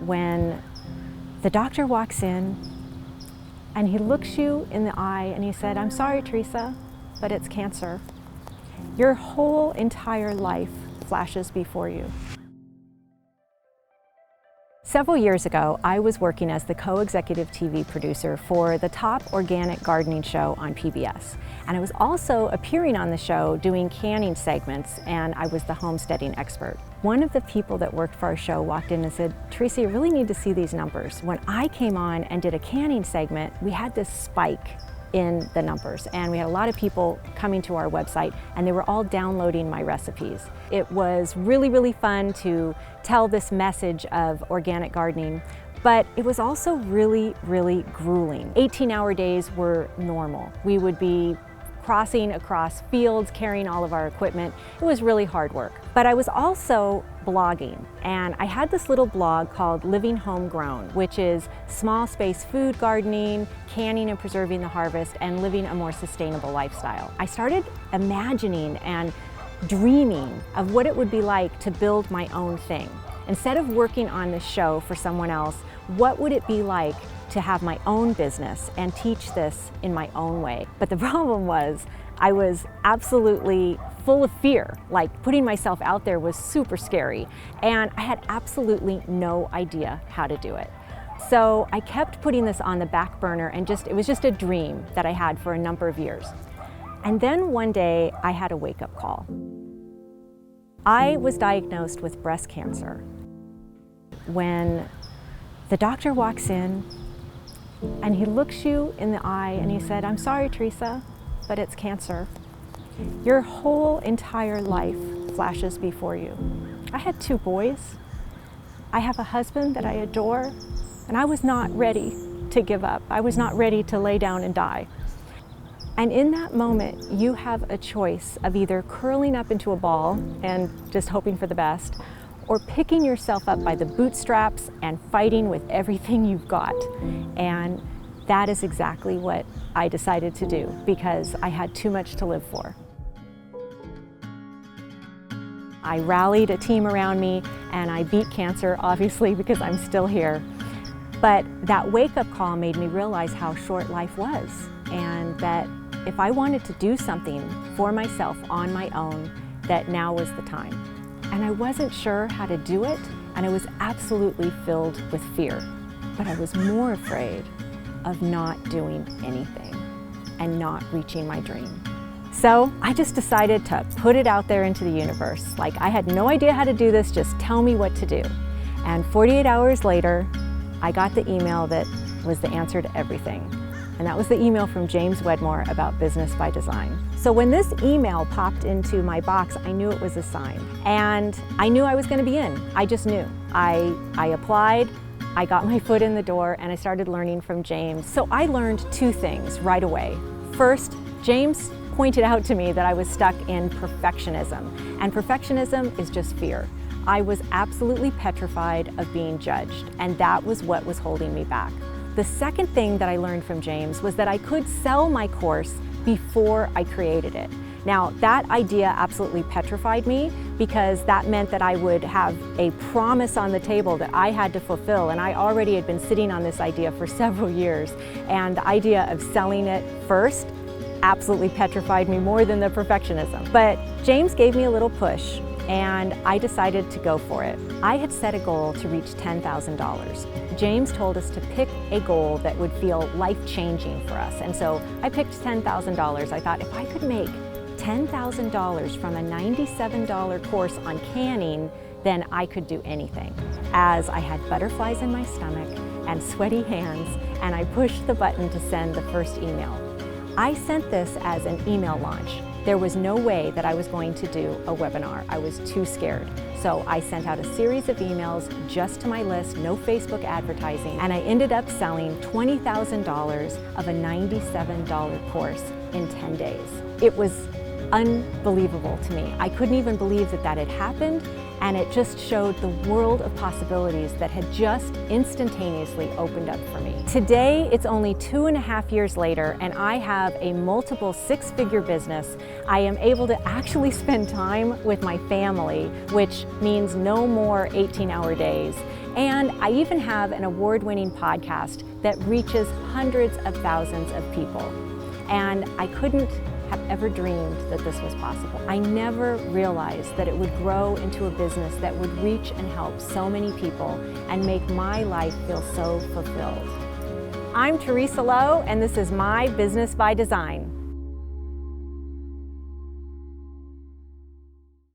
when the doctor walks in and he looks you in the eye and he said, "I'm sorry, Theresa, but it's cancer." Your whole entire life flashes before you. Several years ago, I was working as the co-executive TV producer for the top organic gardening show on PBS. And I was also appearing on the show doing canning segments, and I was the homesteading expert. One of the people that worked for our show walked in and said, "Theresa, you really need to see these numbers." When I came on and did a canning segment, we had this spike in the numbers, and we had a lot of people coming to our website, and they were all downloading my recipes. It was really, really fun to tell this message of organic gardening, but it was also really, really grueling. 18-hour days were normal. We would be crossing across fields, carrying all of our equipment. It was really hard work. But I was also blogging, and I had this little blog called Living Homegrown, which is small space food gardening, canning and preserving the harvest, and living a more sustainable lifestyle. I started imagining and dreaming of what it would be like to build my own thing. Instead of working on this show for someone else, what would it be like to have my own business and teach this in my own way? But the problem was, I was absolutely full of fear. Like, putting myself out there was super scary, and I had absolutely no idea how to do it. So I kept putting this on the back burner, and it was just a dream that I had for a number of years. And then one day I had a wake-up call. I was diagnosed with breast cancer. When the doctor walks in and he looks you in the eye and he said, "I'm sorry, Theresa, but it's cancer." Your whole entire life flashes before you. I had 2 boys. I have a husband that I adore, and I was not ready to give up. I was not ready to lay down and die. And in that moment, you have a choice of either curling up into a ball and just hoping for the best, or picking yourself up by the bootstraps and fighting with everything you've got. And that is exactly what I decided to do, because I had too much to live for. I rallied a team around me, and I beat cancer, obviously, because I'm still here. But that wake-up call made me realize how short life was, and that if I wanted to do something for myself on my own, that now was the time. And I wasn't sure how to do it, and I was absolutely filled with fear. But I was more afraid of not doing anything and not reaching my dream. So I just decided to put it out there into the universe. Like, I had no idea how to do this, just tell me what to do. And 48 hours later, I got the email that was the answer to everything. And that was the email from James Wedmore about Business by Design. So when this email popped into my box, I knew it was a sign. And I knew I was going to be in. I just knew. I applied, I got my foot in the door, and I started learning from James. So I learned 2 things right away. First, James pointed out to me that I was stuck in perfectionism. And perfectionism is just fear. I was absolutely petrified of being judged, and that was what was holding me back. The second thing that I learned from James was that I could sell my course before I created it. Now, that idea absolutely petrified me, because that meant that I would have a promise on the table that I had to fulfill, and I already had been sitting on this idea for several years, and the idea of selling it first absolutely petrified me more than the perfectionism. But James gave me a little push, and I decided to go for it. I had set a goal to reach $10,000. James told us to pick a goal that would feel life-changing for us, and so I picked $10,000. I thought, if I could make $10,000 from a $97 course on canning, then I could do anything. As I had butterflies in my stomach and sweaty hands, and I pushed the button to send the first email. I sent this as an email launch. There was no way that I was going to do a webinar. I was too scared. So I sent out a series of emails just to my list, no Facebook advertising, and I ended up selling $20,000 of a $97 course in 10 days. It was unbelievable to me. I couldn't even believe that that had happened, and it just showed the world of possibilities that had just instantaneously opened up for me. Today, it's only 2.5 years later, and I have a multiple 6-figure business. I am able to actually spend time with my family, which means no more 18-hour days. And I even have an award-winning podcast that reaches hundreds of thousands of people. And I couldn't have ever dreamed that this was possible. I never realized that it would grow into a business that would reach and help so many people and make my life feel so fulfilled. I'm Theresa Loe, and this is My Business by Design.